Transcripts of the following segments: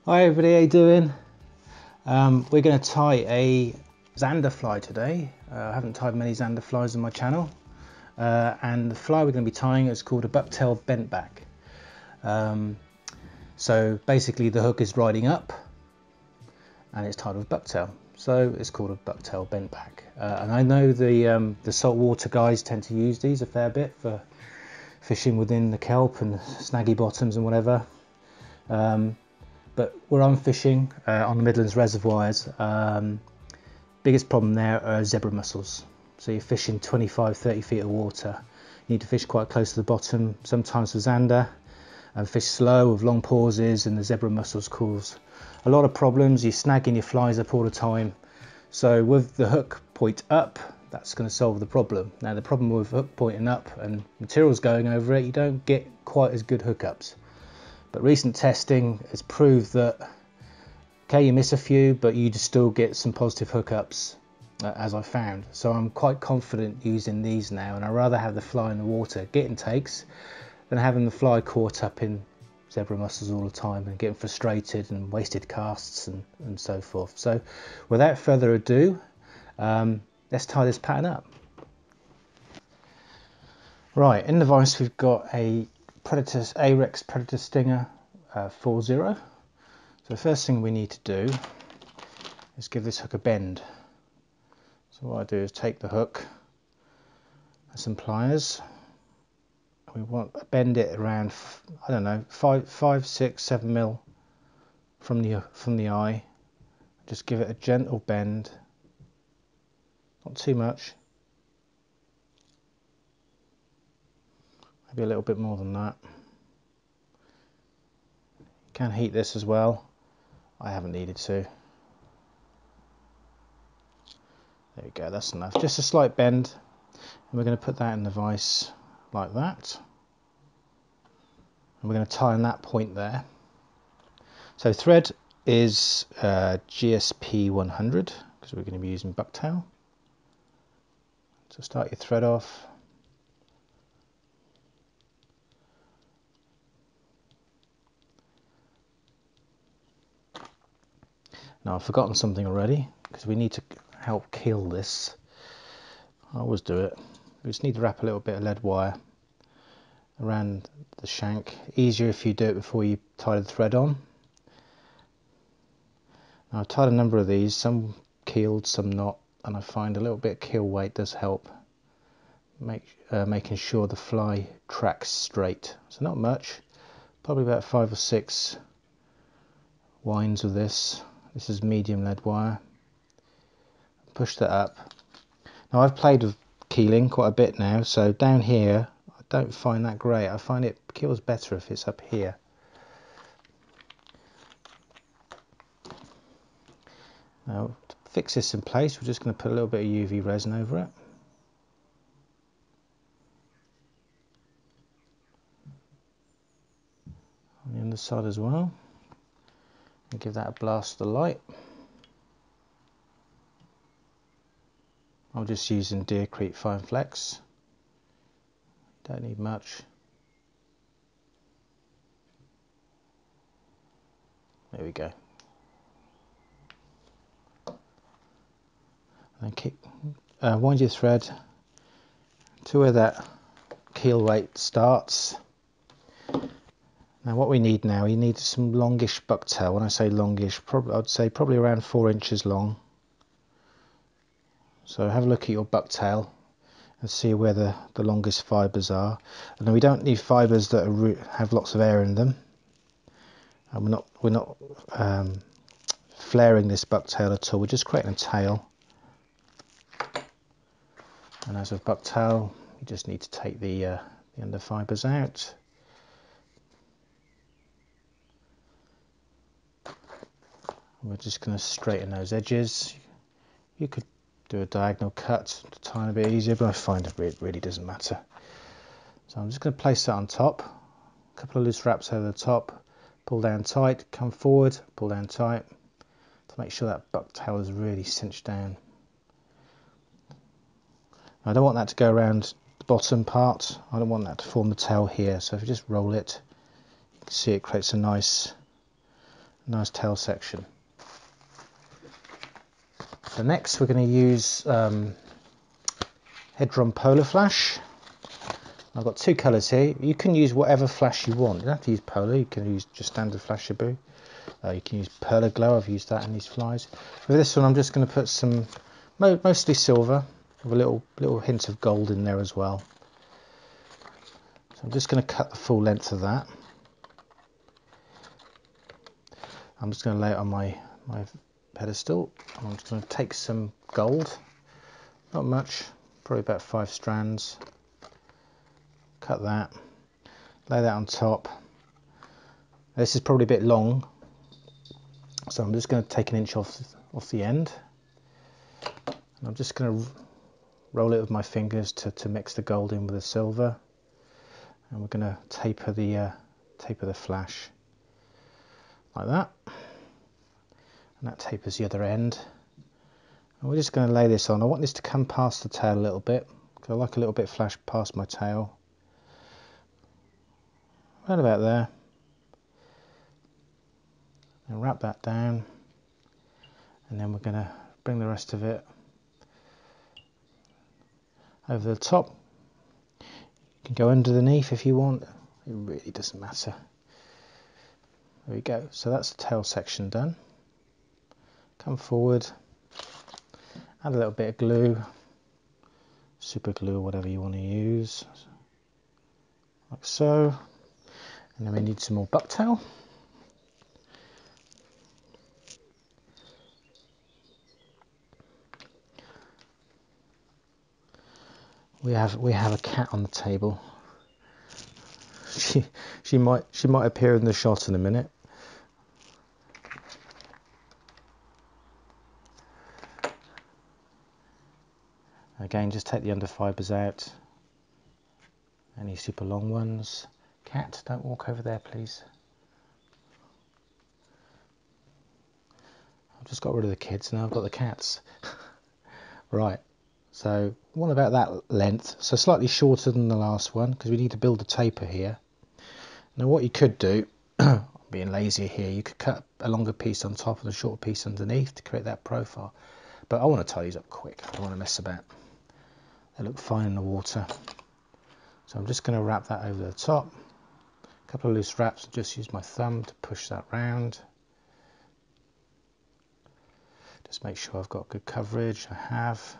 Hi everybody, how you doing? We're going to tie a zander fly today. I haven't tied many zander flies on my channel, and the fly we're going to be tying is called a Bucktail Bend Back. So basically the hook is riding up and it's tied with bucktail, so it's called a Bucktail Bend Back. And I know the saltwater guys tend to use these a fair bit for fishing within the kelp and snaggy bottoms and whatever. But where I'm fishing on the Midlands reservoirs, biggest problem there are zebra mussels. So you're fishing 25-30 feet of water. You need to fish quite close to the bottom, sometimes with zander, and fish slow with long pauses, and the zebra mussels cause a lot of problems. You're snagging your flies up all the time. So with the hook point up, that's going to solve the problem. Now the problem with hook pointing up and materials going over it, you don't get quite as good hookups. But recent testing has proved that, okay, you miss a few, but you just still get some positive hookups, as I found. So I'm quite confident using these now, and I'd rather have the fly in the water getting takes than having the fly caught up in zebra mussels all the time and getting frustrated and wasted casts and so forth. So without further ado, let's tie this pattern up. Right, in the vise we've got a Ahrex Predator Stinger 4.0. So the first thing we need to do is give this hook a bend. So what I do is take the hook and some pliers. We want to bend it around, I don't know, 5, 6, 7 mil from the eye. Just give it a gentle bend, not too much. Maybe a little bit more than that. You can heat this as well. I haven't needed to. There we go, that's enough. Just a slight bend, and we're going to put that in the vise like that. And we're going to tie on that point there. So thread is GSP 100 because we're going to be using bucktail. So start your thread off. Now I've forgotten something already, because we need to help kill this. I always do it. We just need to wrap a little bit of lead wire around the shank. Easier if you do it before you tie the thread on. Now I've tied a number of these, some keeled, some not, and I find a little bit of keel weight does help making sure the fly tracks straight. So not much, probably about 5 or 6 winds of this. This is medium lead wire. Push that up. Now I've played with keeling quite a bit now, so down here I don't find that great. I find it keels better if it's up here. Now to fix this in place, we're just going to put a little bit of UV resin over it. On the underside as well. And give that a blast of the light. I'm just using Deer Creek Fine Flex. Don't need much. There we go. And then wind your thread to where that keel weight starts. Now what we need now, you need some longish bucktail. When I say longish, I'd say probably around 4 inches long. So have a look at your bucktail and see where the longest fibres are. And then we don't need fibres that have lots of air in them. And we're not flaring this bucktail at all. We're just creating a tail. And as with bucktail, you just need to take the under fibres out. We're just going to straighten those edges. You could do a diagonal cut a tiny bit easier, but I find it really doesn't matter. So I'm just going to place that on top. A couple of loose wraps over the top. Pull down tight, come forward, pull down tight to make sure that bucktail is really cinched down. I don't want that to go around the bottom part. I don't want that to form the tail here. So if you just roll it, you can see it creates a nice nice tail section. So next we're going to use Hedron Polar Flash. I've got two colours here. You can use whatever flash you want. You don't have to use polar, you can use just standard Flashaboo. You can use Perla Glow, I've used that in these flies. For this one I'm just going to put some, mostly silver, with a little hint of gold in there as well. So I'm just going to cut the full length of that. I'm just going to lay it on my pedestal. I'm just going to take some gold, not much, probably about 5 strands. Cut that, lay that on top. This is probably a bit long, so I'm just going to take an inch off the end. And I'm just going to roll it with my fingers to mix the gold in with the silver. And we're going to taper the flash like that. And that tapers the other end. And we're just going to lay this on. I want this to come past the tail a little bit, because I like a little bit flash past my tail. Right about there. And wrap that down. And then we're going to bring the rest of it over the top. You can go underneath if you want. It really doesn't matter. There we go. So that's the tail section done. Come forward. Add a little bit of glue. Super glue or whatever you want to use. Like so. And then we need some more bucktail. We have a cat on the table. She might appear in the shot in a minute. Again, just take the underfibers out. Any super long ones. Cat, don't walk over there, please. I've just got rid of the kids, now I've got the cats. Right, so one about that length, so slightly shorter than the last one, because we need to build a taper here. Now what you could do, I'm being lazy here, you could cut a longer piece on top and a shorter piece underneath to create that profile. But I want to tie these up quick, I don't want to mess about. They look fine in the water. So I'm just going to wrap that over the top. A couple of loose wraps, just use my thumb to push that round. Just make sure I've got good coverage, I have.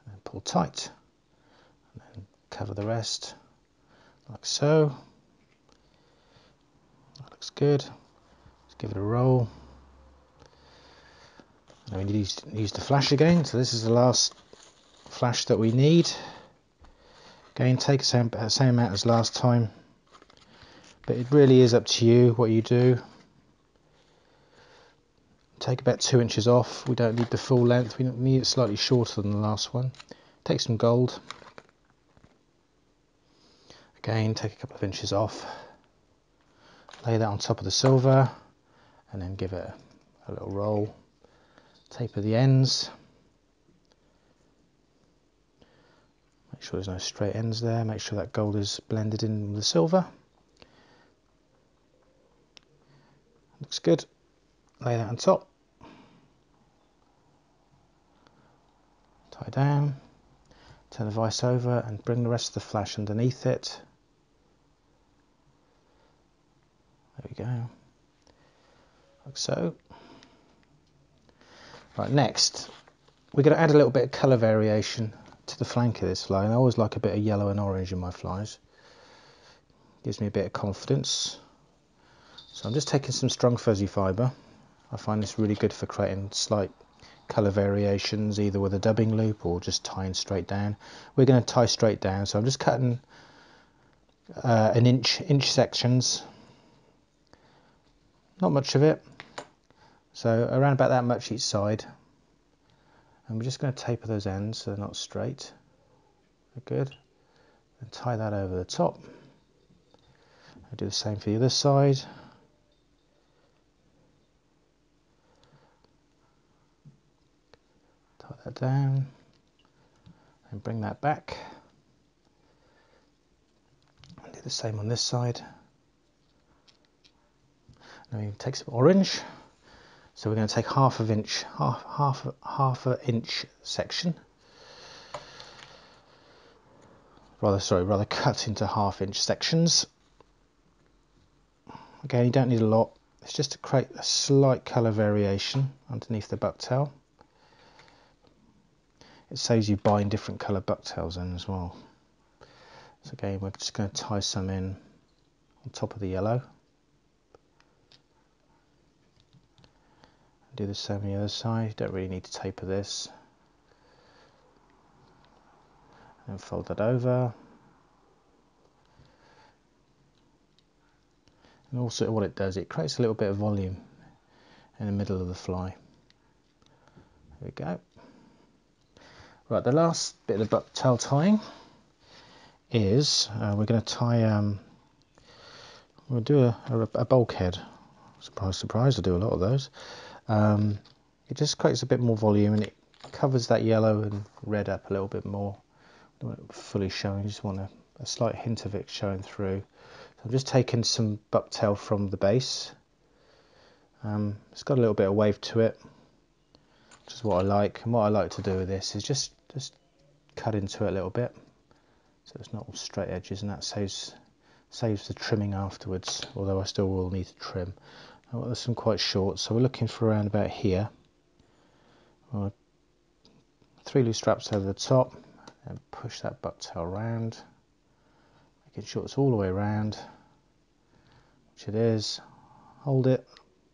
And then pull tight. And then cover the rest, like so. That looks good. Let's give it a roll. Now we need to use the flash again, so this is the last flash that we need. Again, take the same amount as last time, but it really is up to you what you do. Take about 2 inches off, we don't need the full length, we need it slightly shorter than the last one. Take some gold. Again, take a couple of inches off. Lay that on top of the silver, and then give it a little roll. Taper the ends. Make sure there's no straight ends there, make sure that gold is blended in with the silver. Looks good. Lay that on top. Tie down. Turn the vise over and bring the rest of the flash underneath it. There we go. Like so. Right, next we're going to add a little bit of colour variation to the flank of this fly, and I always like a bit of yellow and orange in my flies. Gives me a bit of confidence. So I'm just taking some strung fuzzy fibre. I find this really good for creating slight colour variations, either with a dubbing loop or just tying straight down. We're going to tie straight down, so I'm just cutting an inch sections. Not much of it, so around about that much each side. And we're just going to taper those ends so they're not straight. They're good. And tie that over the top. I'll do the same for the other side. Tie that down and bring that back. And do the same on this side. we take some orange. So we're going to take half an inch section. Rather cut into half-inch sections. Again, you don't need a lot. It's just to create a slight colour variation underneath the bucktail. It saves you buying different colour bucktails in as well. So again, we're just going to tie some in on top of the yellow. Do the same on the other side. You don't really need to taper this. And fold that over. And also what it does, it creates a little bit of volume in the middle of the fly. There we go. Right, the last bit of the bucktail tying is we're going to tie, we'll do a bulkhead. Surprise, surprise, I do a lot of those. It just creates a bit more volume and it covers that yellow and red up a little bit more. Don't want it fully showing, just want a slight hint of it showing through. So I'm just taking some bucktail from the base. It's got a little bit of wave to it, which is what I like. And what I like to do with this is just cut into it a little bit, so it's not all straight edges, and that saves the trimming afterwards. Although I still will need to trim. Well, there's some quite short, so we're looking for around about here. 3 loose straps over the top, and push that bucktail round, making sure it's all the way around, which it is. Hold it,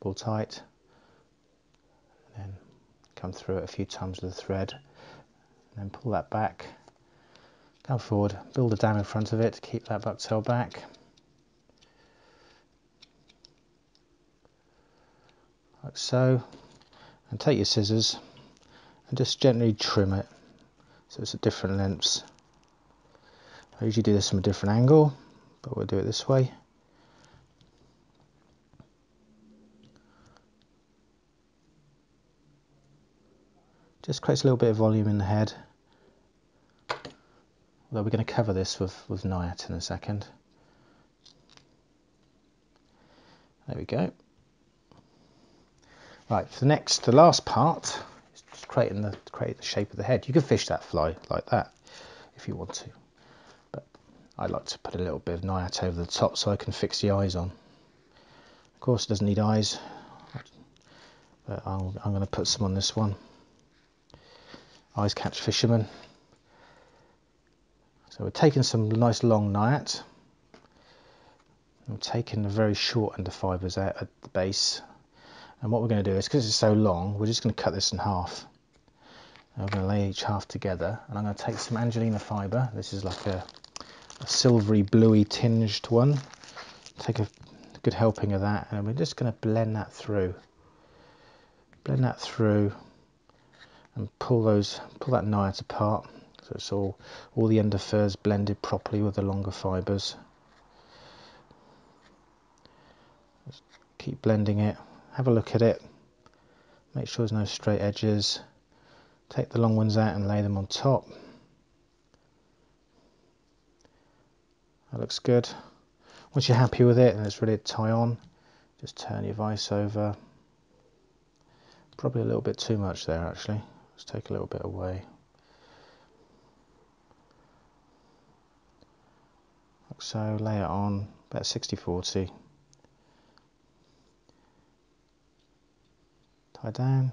pull tight, and then come through it a few times with the thread, and then pull that back, come forward, build a dam in front of it to keep that bucktail back. Like so, and take your scissors and just gently trim it so it's at different lengths. I usually do this from a different angle, but we'll do it this way. Just creates a little bit of volume in the head. Although we're going to cover this with Nayat in a second. There we go. Right, for the last part is just create the shape of the head. You can fish that fly like that if you want to, but I like to put a little bit of Nayat over the top so I can fix the eyes on. Of course, it doesn't need eyes, but I'm going to put some on this one. Eyes catch fishermen. So we're taking some nice long Nayat. I'm taking the very short end of fibres out at the base. And what we're going to do is, because it's so long, we're just going to cut this in half. And we're going to lay each half together, and I'm going to take some Angelina fibre. This is like a silvery, bluey tinged one. Take a good helping of that, and we're just going to blend that through. Blend that through, and pull that Nayat apart, so it's all the end of furs blended properly with the longer fibres. Just keep blending it. Have a look at it, make sure there's no straight edges, take the long ones out and lay them on top. That looks good. Once you're happy with it and it's ready to tie on, just turn your vise over. Probably a little bit too much there actually, let's take a little bit away. Like so, lay it on, about 60-40. Tie down, and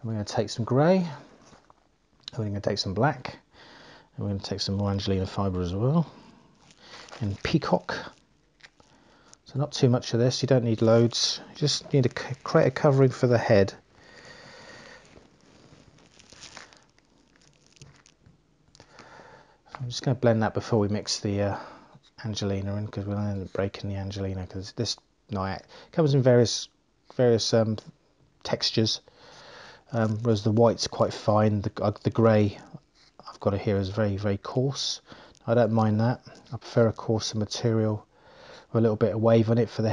we're going to take some grey, and we're going to take some black, and we're going to take some more Angelina fibre as well, and peacock. So not too much of this, you don't need loads, you just need to create a covering for the head. So I'm just going to blend that before we mix the Angelina in, because we'll end up breaking the Angelina, because this Nayat comes in various textures, whereas the white's quite fine. The grey I've got it here is very, very coarse. I don't mind that. I prefer a coarser material with a little bit of wave on it for the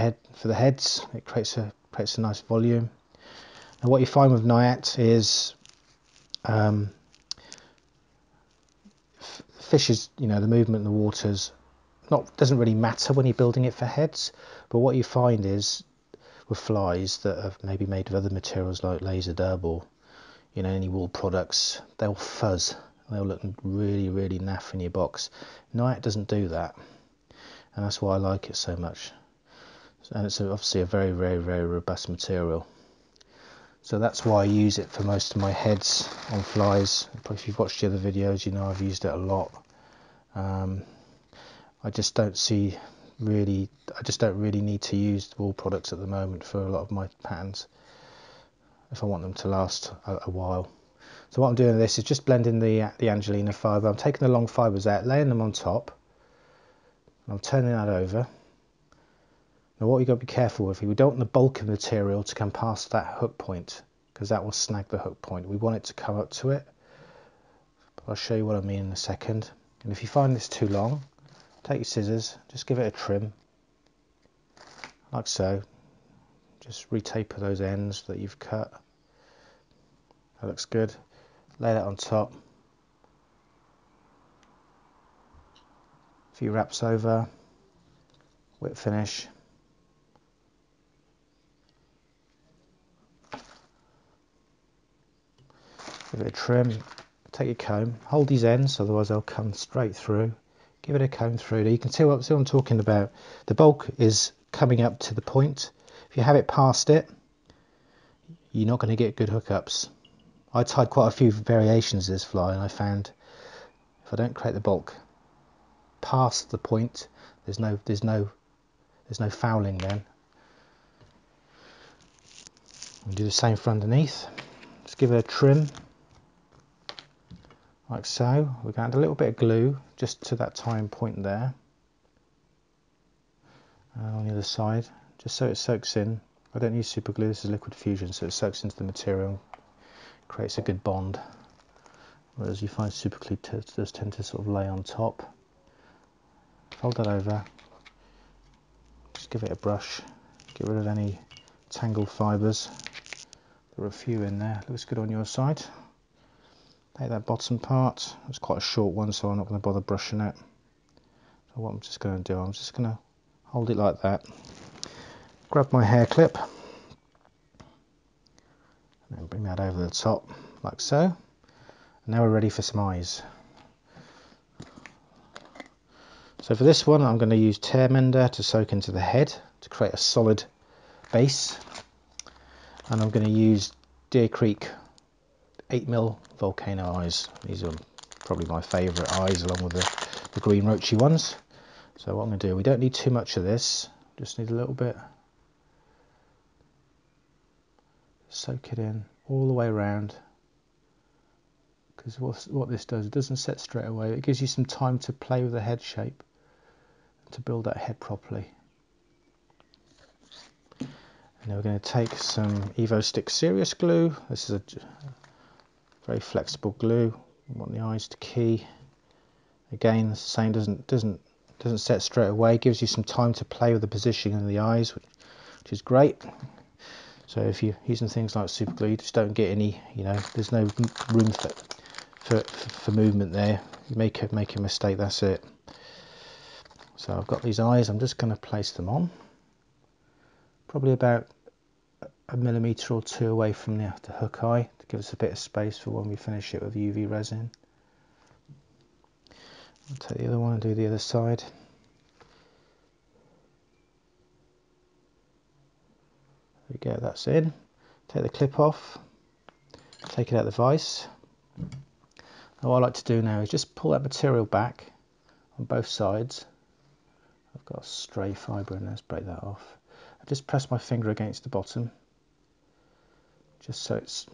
heads. It creates a nice volume. And what you find with Nayat is fish is, the movement in the water's doesn't really matter when you're building it for heads, but what you find is with flies that are maybe made of other materials like laser dub or any wool products, they'll fuzz, they'll look really, really naff in your box. Nayat doesn't do that, and that's why I like it so much. And it's obviously a very, very, very robust material. So that's why I use it for most of my heads on flies. If you've watched the other videos, you know I've used it a lot. I just don't really need to use wool products at the moment for a lot of my patterns if I want them to last a while. So what I'm doing with this is just blending the Angelina fibre. I'm taking the long fibres out, laying them on top, and I'm turning that over. Now what you've got to be careful with, we don't want the bulk of the material to come past that hook point, because that will snag the hook point. We want it to come up to it. But I'll show you what I mean in a second. And if you find this too long, take your scissors, just give it a trim, like so. Just retaper those ends that you've cut. That looks good. Lay that on top. A few wraps over, whip finish. Give it a trim, take your comb, hold these ends, otherwise they'll come straight through. Give it a comb through. Now you can see what I'm talking about. The bulk is coming up to the point. If you have it past it, you're not going to get good hookups. I tried quite a few variations of this fly, and I found if I don't create the bulk past the point, there's no fouling then. We'll do the same for underneath. Just give it a trim, like so. We're going to add a little bit of glue just to that tying point there, and on the other side, just so it soaks in. I don't use super glue, this is liquid fusion, so it soaks into the material, creates a good bond, whereas you find super glue does tend to sort of lay on top. Fold that over, just give it a brush, get rid of any tangled fibres. There are a few in there, looks good on your side. Take that bottom part, it's quite a short one, so I'm not going to bother brushing it. So what I'm just going to do, I'm just going to hold it like that, grab my hair clip, and then bring that over the top, like so. And now we're ready for some eyes. So for this one, I'm going to use tear mender to soak into the head to create a solid base. And I'm going to use Deer Creek 8mm Volcano eyes. These are probably my favourite eyes, along with the green roachy ones. So what I'm going to do, we don't need too much of this, just need a little bit. Soak it in all the way around, because what this does, it doesn't set straight away. It gives you some time to play with the head shape, to build that head properly. And then we're going to take some Evo Stick Serious Glue. This is a very flexible glue. We want the eyes to key. Again, the same, doesn't set straight away. Gives you some time to play with the positioning of the eyes, which is great. So if you're using things like super glue, you just don't get any, there's no room for movement there. You make a mistake, that's it. So I've got these eyes, I'm just going to place them on, probably about a millimetre or two away from the hook eye, to give us a bit of space for when we finish it with UV resin. I'll take the other one and do the other side. There we go, that's in. Take the clip off, take it out of the vise. Now what I like to do now is just pull that material back on both sides. I've got a stray fibre in there, let's break that off. I just press my finger against the bottom, just so it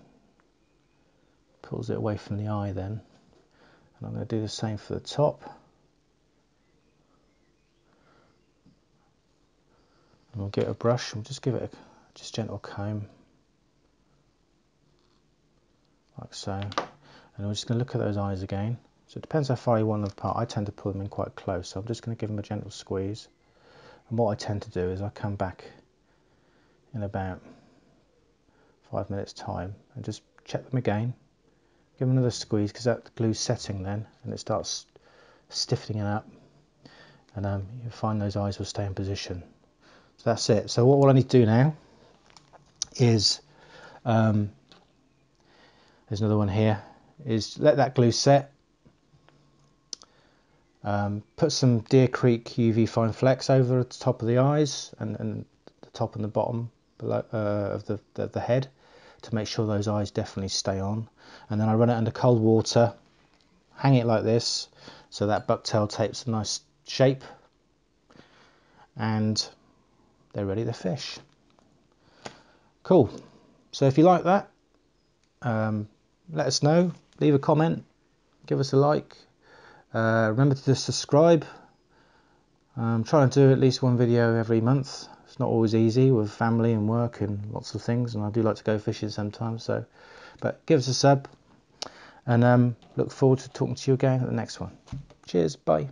pulls it away from the eye then. And I'm going to do the same for the top. And we'll get a brush and just give it a gentle comb, like so. And we're just going to look at those eyes again. So it depends how far you want them apart. I tend to pull them in quite close, so I'm just going to give them a gentle squeeze. And what I tend to do is I come back in about 5 minutes time and just check them again, give them another squeeze, because that glue's setting then and it starts stiffening up, and you'll find those eyes will stay in position. So that's it. So what I need to do now is, there's another one here, is let that glue set, put some Deer Creek UV Fine Flex over the top of the eyes and the top and the bottom below, of the head, to make sure those eyes definitely stay on. And then I run it under cold water, hang it like this, so that bucktail takes a nice shape, and they're ready to fish. Cool. So if you like that, let us know, leave a comment, give us a like, remember to subscribe. I'm trying to do at least one video every month. It's not always easy with family and work and lots of things, and I do like to go fishing sometimes, so but give us a sub, and look forward to talking to you again at the next one. Cheers, bye.